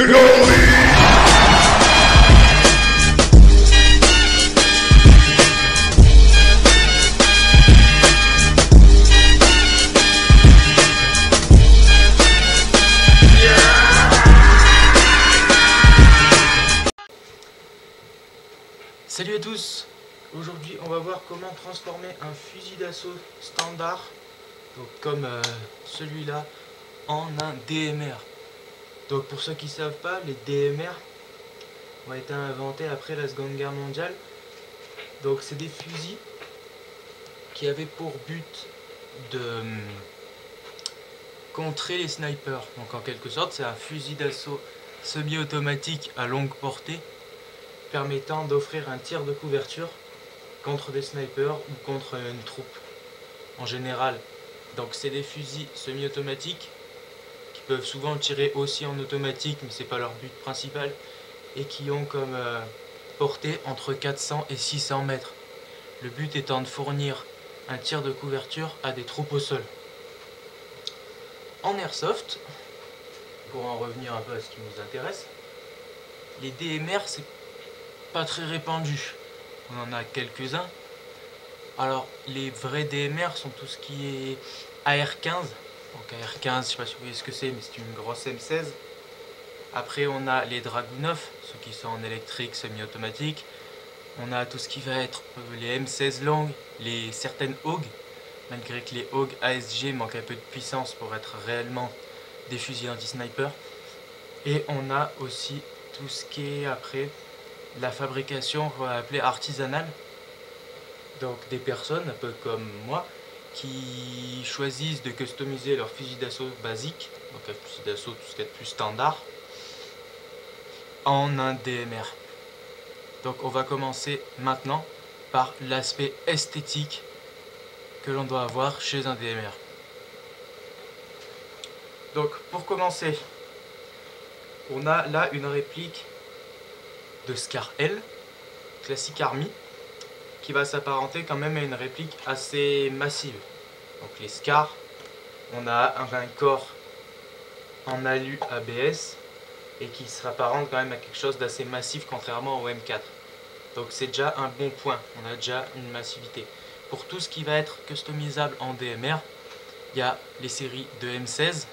Salut à tous, aujourd'hui on va voir comment transformer un fusil d'assaut standard, donc comme celui-là, en un DMR. Donc pour ceux qui ne savent pas, les DMR ont été inventés après la Seconde Guerre mondiale. Donc c'est des fusils qui avaient pour but de contrer les snipers. Donc en quelque sorte c'est un fusil d'assaut semi-automatique à longue portée, permettant d'offrir un tir de couverture contre des snipers ou contre une troupe en général. Donc c'est des fusils semi-automatiques qui peuvent souvent tirer aussi en automatique, mais c'est pas leur but principal, et qui ont comme portée entre 400 et 600 mètres. Le but étant de fournir un tir de couverture à des troupes au sol. En airsoft, pour en revenir un peu à ce qui nous intéresse, les DMR c'est pas très répandu, on en a quelques-uns. Alors les vrais DMR sont tout ce qui est AR-15, donc AR-15 je sais pas si vous voyez ce que c'est, mais c'est une grosse M16. Après on a les Dragunov, ceux qui sont en électrique semi-automatique. On a tout ce qui va être les M16 longues, certaines AUG, malgré que les AUG ASG manquent un peu de puissance pour être réellement des fusils anti-sniper. Et on a aussi tout ce qui est après la fabrication qu'on va appeler artisanale, donc des personnes un peu comme moi qui choisissent de customiser leur fusil d'assaut basique, donc un fusil d'assaut tout ce qui est plus standard, en un DMR. Donc on va commencer maintenant par l'aspect esthétique que l'on doit avoir chez un DMR. Donc pour commencer, on a là une réplique de Scar L, classique Army, qui va s'apparenter quand même à une réplique assez massive. Donc les Scar, on a un corps en alu ABS et qui se apparente quand même à quelque chose d'assez massif contrairement au M4. Donc c'est déjà un bon point, on a déjà une massivité. Pour tout ce qui va être customisable en DMR, il y a les séries de M16.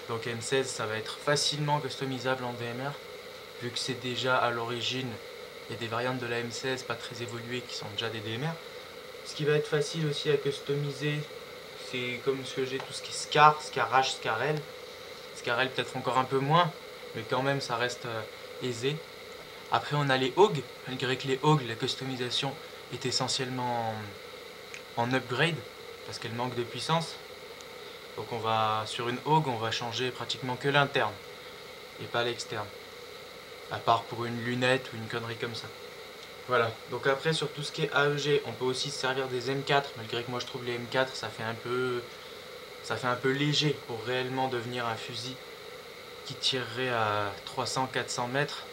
Donc M16 ça va être facilement customisable en DMR, vu que c'est déjà à l'origine, il y a des variantes de la M16 pas très évoluées qui sont déjà des DMR. Ce qui va être facile aussi à customiser, c'est comme ce que j'ai, tout ce qui est Scar, Scar H, Scar L. Scar L peut-être encore un peu moins, mais quand même ça reste aisé. Après on a les AUG, malgré que les AUG, la customisation est essentiellement en upgrade, parce qu'elle manque de puissance. Donc on va, sur une AUG, on va changer pratiquement que l'interne, et pas l'externe. À part pour une lunette ou une connerie comme ça. Voilà, donc après sur tout ce qui est AEG, on peut aussi se servir des M4, malgré que moi je trouve les M4 ça fait un peu léger pour réellement devenir un fusil qui tirerait à 300-400 mètres.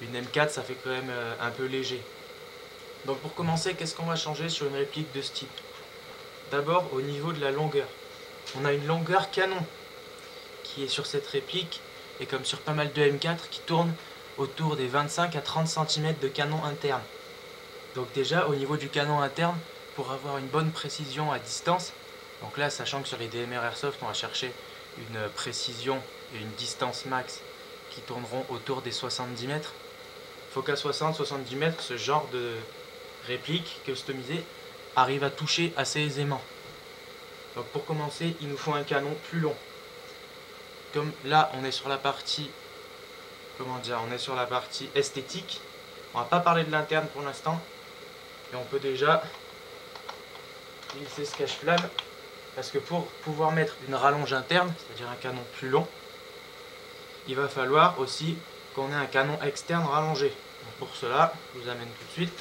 Une M4 ça fait quand même un peu léger. Donc pour commencer, qu'est-ce qu'on va changer sur une réplique de ce type? D'abord au niveau de la longueur. On a une longueur canon qui est sur cette réplique, et comme sur pas mal de M4 qui tourne autour des 25 à 30 cm de canon interne. Donc déjà au niveau du canon interne, pour avoir une bonne précision à distance, donc là sachant que sur les DMR Airsoft on va chercher une précision et une distance max qui tourneront autour des 70 mètres, il faut qu'à 60-70 mètres ce genre de réplique customisée arrive à toucher assez aisément. Donc pour commencer il nous faut un canon plus long. Comme là on est sur la partie, on est sur la partie esthétique, on va pas parler de l'interne pour l'instant, et on peut déjà glisser ce cache-flamme, parce que pour pouvoir mettre une rallonge interne, c'est-à-dire un canon plus long, il va falloir aussi qu'on ait un canon externe rallongé. Donc pour cela, je vous amène tout de suite.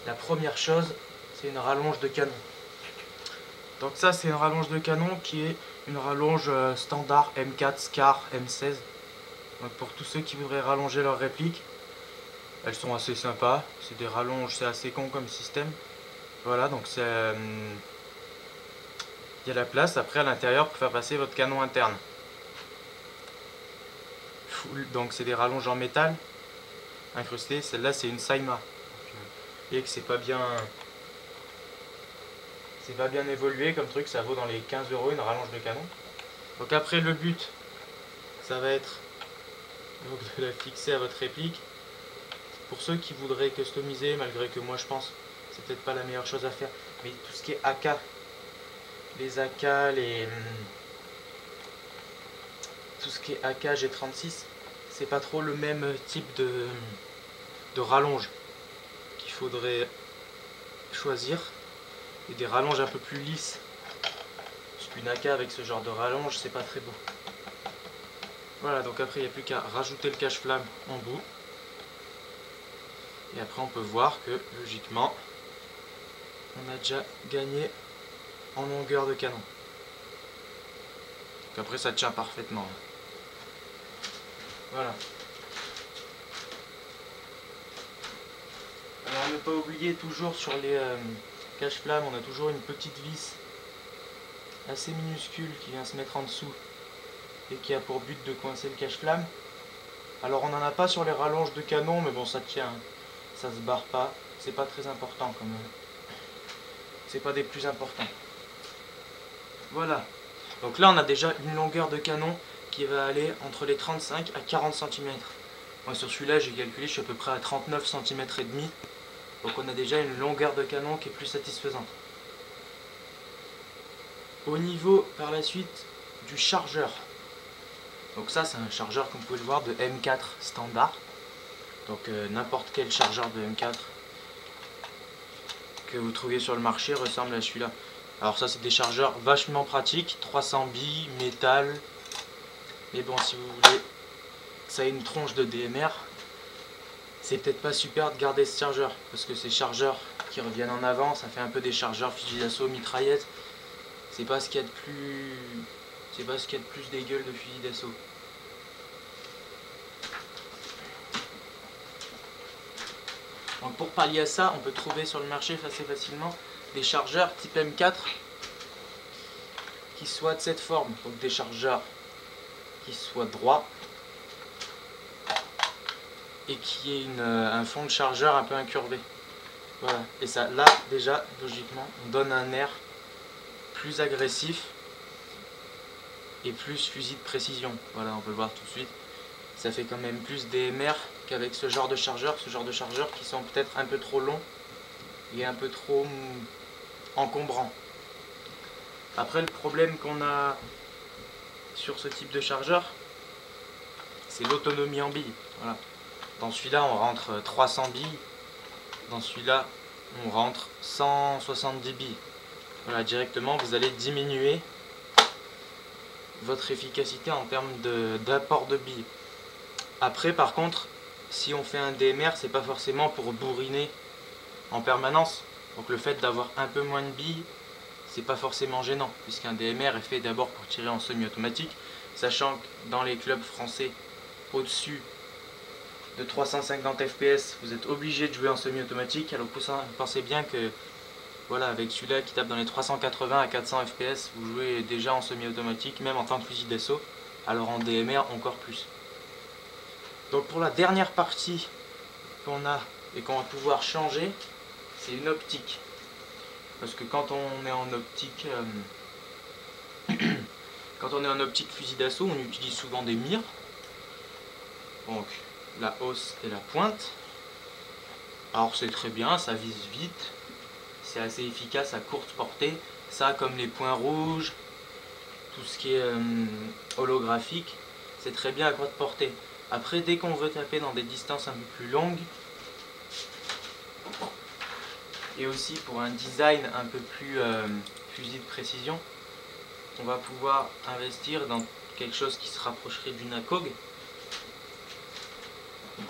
La première chose, c'est une rallonge de canon. Donc ça c'est une rallonge de canon qui est une rallonge standard M4, Scar, M16. Donc pour tous ceux qui voudraient rallonger leur réplique, elles sont assez sympas. C'est des rallonges, c'est assez con comme système. Voilà, donc il y a la place après à l'intérieur pour faire passer votre canon interne. Donc c'est des rallonges en métal incrustées. Celle-là c'est une Saima. Et que c'est pas bien évolué comme truc, ça vaut dans les 15 € une rallonge de canon. Donc après le but, ça va être donc de la fixer à votre réplique. Pour ceux qui voudraient customiser, malgré que moi je pense c'est peut-être pas la meilleure chose à faire, mais tout ce qui est AK, les AK, tout ce qui est AK G36, c'est pas trop le même type de rallonge qu'il faudrait choisir. Et des rallonges un peu plus lisses. Parce qu'une AK avec ce genre de rallonge, c'est pas très beau. Voilà, donc après il n'y a plus qu'à rajouter le cache-flamme en bout. Et après on peut voir que logiquement, on a déjà gagné en longueur de canon. Donc après ça tient parfaitement. Voilà. Alors ne pas oublier toujours sur les cache-flamme, on a toujours une petite vis assez minuscule qui vient se mettre en dessous et qui a pour but de coincer le cache-flamme. Alors on n'en a pas sur les rallonges de canon, mais bon ça tient, hein. Ça se barre pas, c'est pas très important quand même. C'est pas des plus importants. Voilà. Donc là on a déjà une longueur de canon qui va aller entre les 35 à 40 cm. Moi sur celui-là j'ai calculé, je suis à peu près à 39 cm et demi. Donc on a déjà une longueur de canon qui est plus satisfaisante. Au niveau par la suite du chargeur. Donc ça c'est un chargeur comme vous pouvez le voir de M4 standard. Donc n'importe quel chargeur de M4 que vous trouvez sur le marché ressemble à celui-là. Alors ça c'est des chargeurs vachement pratiques, 300 billes, métal. Mais bon si vous voulez que ça ait une tronche de DMR, c'est peut-être pas super de garder ce chargeur, parce que ces chargeurs qui reviennent en avant, ça fait un peu des chargeurs fusil d'assaut, mitraillette. C'est pas ce qu'il y a de plus... C'est pas ce qu'il y a de plus dégueule de fusil d'assaut. Donc pour pallier à ça, on peut trouver sur le marché assez facilement des chargeurs type M4 qui soient de cette forme. Donc des chargeurs qui soient droits et qui ait un fond de chargeur un peu incurvé. Voilà. Et ça, là, déjà, logiquement, on donne un air plus agressif et plus fusil de précision. Voilà, on peut le voir tout de suite. Ça fait quand même plus DMR qu'avec ce genre de chargeurs qui sont peut-être un peu trop longs et un peu trop encombrants. Après, le problème qu'on a sur ce type de chargeur, c'est l'autonomie en billes. Voilà. Dans celui-là, on rentre 300 billes. Dans celui-là, on rentre 170 billes. Voilà, directement, vous allez diminuer votre efficacité en termes d'apport de billes. Après, par contre, si on fait un DMR, c'est pas forcément pour bourriner en permanence. Donc le fait d'avoir un peu moins de billes, c'est pas forcément gênant, puisqu'un DMR est fait d'abord pour tirer en semi-automatique, sachant que dans les clubs français, au-dessus de 350 fps, vous êtes obligé de jouer en semi-automatique. Alors pensez bien que voilà, avec celui-là qui tape dans les 380 à 400 fps, vous jouez déjà en semi-automatique, même en tant que fusil d'assaut. Alors en DMR encore plus. Donc pour la dernière partie qu'on a et qu'on va pouvoir changer, c'est une optique. Parce que quand on est en optique, quand on est en optique fusil d'assaut, on utilise souvent des mires. Donc la hausse et la pointe. Alors c'est très bien, ça vise vite, c'est assez efficace à courte portée. Ça, comme les points rouges, tout ce qui est holographique, c'est très bien à courte portée. Après, dès qu'on veut taper dans des distances un peu plus longues, et aussi pour un design un peu plus fusil de précision, on va pouvoir investir dans quelque chose qui se rapprocherait d'une ACOG, ou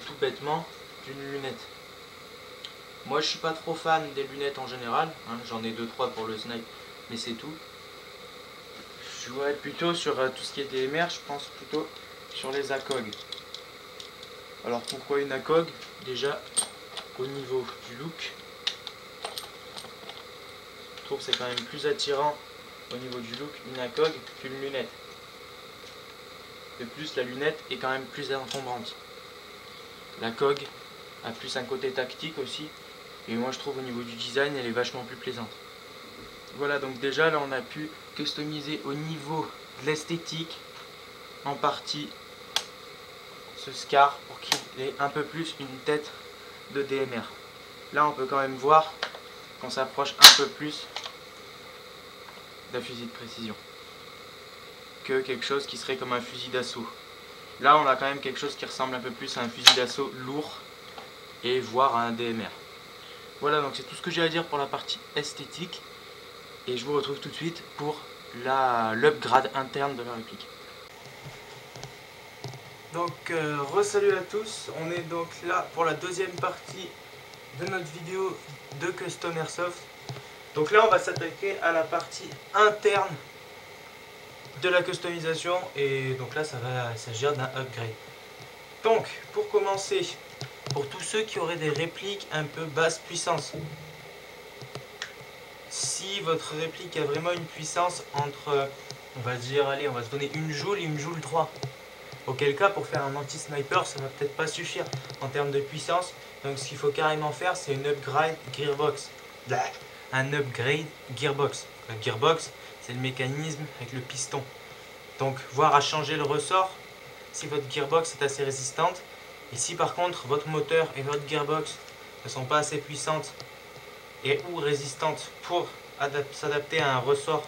tout bêtement d'une lunette. Moi je suis pas trop fan des lunettes en général, hein, j'en ai 2-3 pour le snipe, mais c'est tout. Je jouerais plutôt sur tout ce qui est DMR, je pense plutôt sur les ACOG. Alors pourquoi une ACOG? Déjà au niveau du look, Je trouve que c'est quand même plus attirant au niveau du look une ACOG qu'une lunette. De plus, la lunette est quand même plus encombrante. La COG a plus un côté tactique aussi. Et moi je trouve au niveau du design elle est vachement plus plaisante. Voilà, donc déjà là on a pu customiser au niveau de l'esthétique en partie ce Scar pour qu'il ait un peu plus une tête de DMR. Là on peut quand même voir qu'on s'approche un peu plus d'un fusil de précision que quelque chose qui serait comme un fusil d'assaut. Là on a quand même quelque chose qui ressemble un peu plus à un fusil d'assaut lourd et voire à un DMR. Voilà, donc c'est tout ce que j'ai à dire pour la partie esthétique. Et je vous retrouve tout de suite pour l'upgrade interne de la réplique. Donc, re-salut à tous. On est donc là pour la deuxième partie de notre vidéo de Custom Airsoft. Donc là, on va s'attaquer à la partie interne de la customisation. Et donc là, ça va s'agir d'un upgrade. Donc, pour commencer, pour tous ceux qui auraient des répliques un peu basse puissance, si votre réplique a vraiment une puissance entre, on va dire, allez, on va se donner 1 joule et 1 joule 3. Auquel cas, pour faire un anti-sniper, ça va peut-être pas suffire en termes de puissance. Donc ce qu'il faut carrément faire, c'est une upgrade gearbox. Un upgrade gearbox. La gearbox, c'est le mécanisme avec le piston. Donc voir à changer le ressort si votre gearbox est assez résistante. Et si par contre votre moteur et votre gearbox ne sont pas assez puissantes et ou résistantes pour s'adapter à un ressort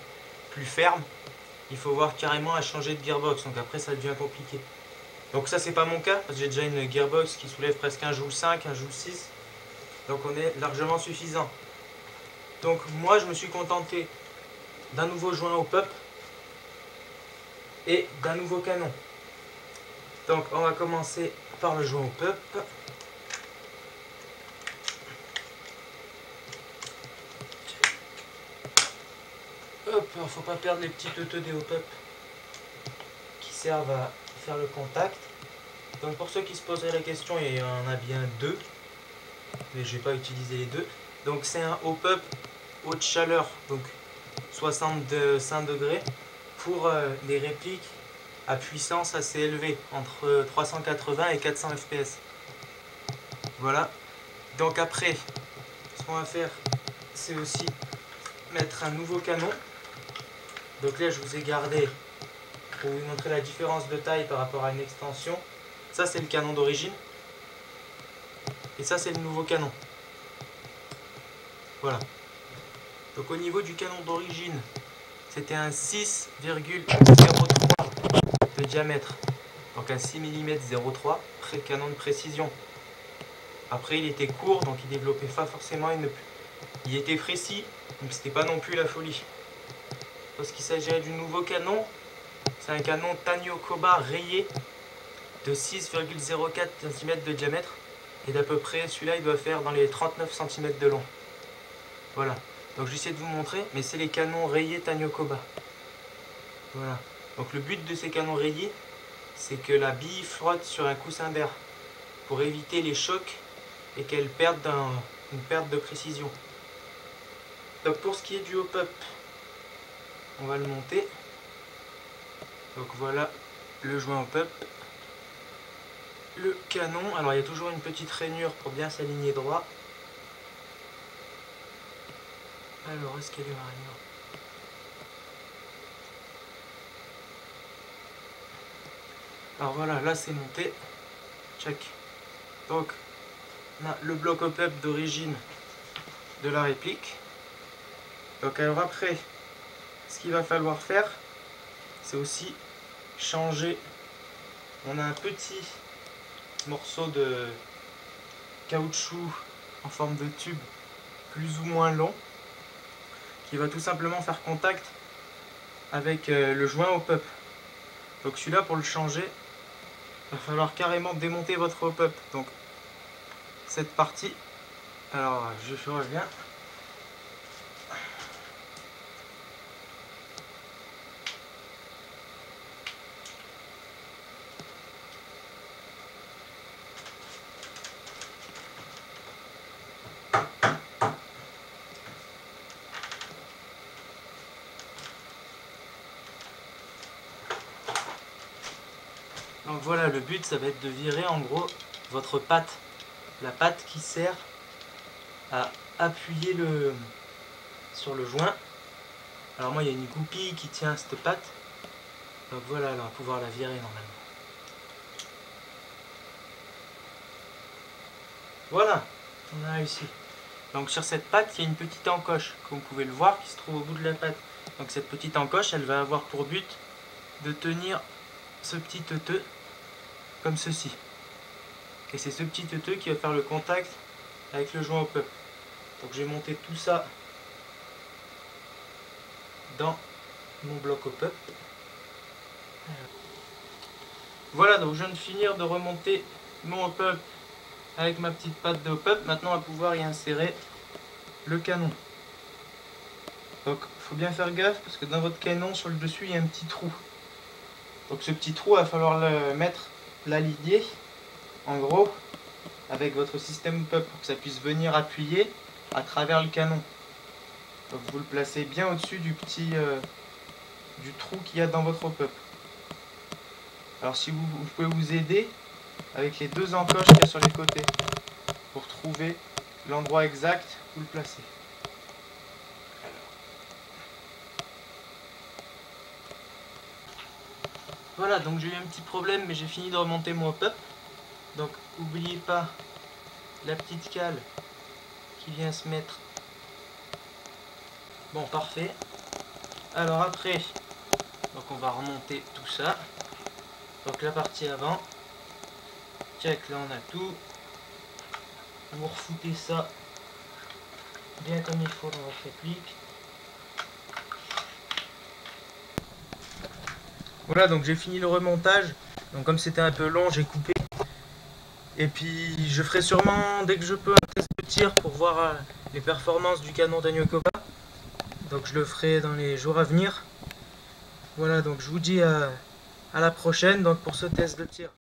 plus ferme, il faut voir carrément à changer de gearbox. Donc après ça devient compliqué. Donc ça c'est pas mon cas, parce que j'ai déjà une gearbox qui soulève presque 1 joule 5, 1 joule 6. Donc on est largement suffisant. Donc moi je me suis contenté d'un nouveau joint au pup et d'un nouveau canon. Donc on va commencer par le joint au pup. Hop, faut pas perdre les petits ETD au pup qui servent à faire le contact. Donc pour ceux qui se poseraient la question, il y en a bien deux, mais je vais pas utiliser les deux. Donc c'est un hop-up haute chaleur, donc 65 degrés, pour des répliques à puissance assez élevée, entre 380 et 400 fps. Voilà. Donc après, ce qu'on va faire, c'est aussi mettre un nouveau canon. Donc là, je vous ai gardé pour vous montrer la différence de taille par rapport à une extension. Ça, c'est le canon d'origine. Et ça, c'est le nouveau canon. Voilà. Donc au niveau du canon d'origine, c'était un 6,03 de diamètre. Donc un 6 mm 0,3, canon de précision. Après, il était court, donc il développait pas forcément une... Il était précis, donc c'était pas non plus la folie. Parce qu'il s'agirait du nouveau canon, c'est un canon Tanyo Koba rayé de 6,04 cm de diamètre. Et d'à peu près, celui-là, il doit faire dans les 39 cm de long. Voilà. Donc je vais essayer de vous montrer, mais c'est les canons rayés Tanyo Koba. Voilà. Donc le but de ces canons rayés, c'est que la bille frotte sur un coussin d'air pour éviter les chocs et qu'elle perde une perte de précision. Donc pour ce qui est du hop-up, on va le monter. Donc voilà le joint hop-up. Le canon, alors il y a toujours une petite rainure pour bien s'aligner droit. Alors, est-ce qu'elle est ma rainure? Alors voilà, là c'est monté. Check. Donc, on a le bloc hop-up d'origine de la réplique. Donc alors après, ce qu'il va falloir faire, c'est aussi changer. On a un petit morceau de caoutchouc en forme de tube plus ou moins long qui va tout simplement faire contact avec le joint hop-up. Donc celui-là, pour le changer, il va falloir carrément démonter votre hop-up. Donc cette partie, alors je reviens. Donc voilà, le but ça va être de virer en gros votre patte, la patte qui sert à appuyer sur le joint. Alors moi il y a une goupille qui tient cette patte, donc voilà, on va pouvoir la virer normalement. Voilà, on a réussi. Donc sur cette patte il y a une petite encoche, comme vous pouvez le voir, qui se trouve au bout de la patte. Donc cette petite encoche elle va avoir pour but de tenir ce petit teuteux comme ceci. Et c'est ce petit teuteux qui va faire le contact avec le joint au pup. Donc j'ai monté tout ça dans mon bloc au pup. Voilà, donc je viens de finir de remonter mon au pup avec ma petite patte de au pup. Maintenant on va pouvoir y insérer le canon. Donc il faut bien faire gaffe parce que dans votre canon sur le dessus il y a un petit trou. Donc ce petit trou, il va falloir le mettre, l'aligner en gros avec votre système pup pour que ça puisse venir appuyer à travers le canon. Donc vous le placez bien au-dessus du petit du trou qu'il y a dans votre pup. Alors si vous pouvez vous aider avec les deux encoches qu'il y a sur les côtés pour trouver l'endroit exact où le placer. Voilà, donc j'ai eu un petit problème mais j'ai fini de remonter mon pup. Donc n'oubliez pas la petite cale qui vient se mettre. Bon, parfait. Alors après, donc on va remonter tout ça. Donc la partie avant. Check, là on a tout. Vous refoutez ça bien comme il faut dans votre réplique. Voilà, donc j'ai fini le remontage. Donc comme c'était un peu long, j'ai coupé. Et puis je ferai sûrement dès que je peux un test de tir pour voir les performances du canon d'Agnocopa. Donc je le ferai dans les jours à venir. Voilà, donc je vous dis à la prochaine donc pour ce test de tir.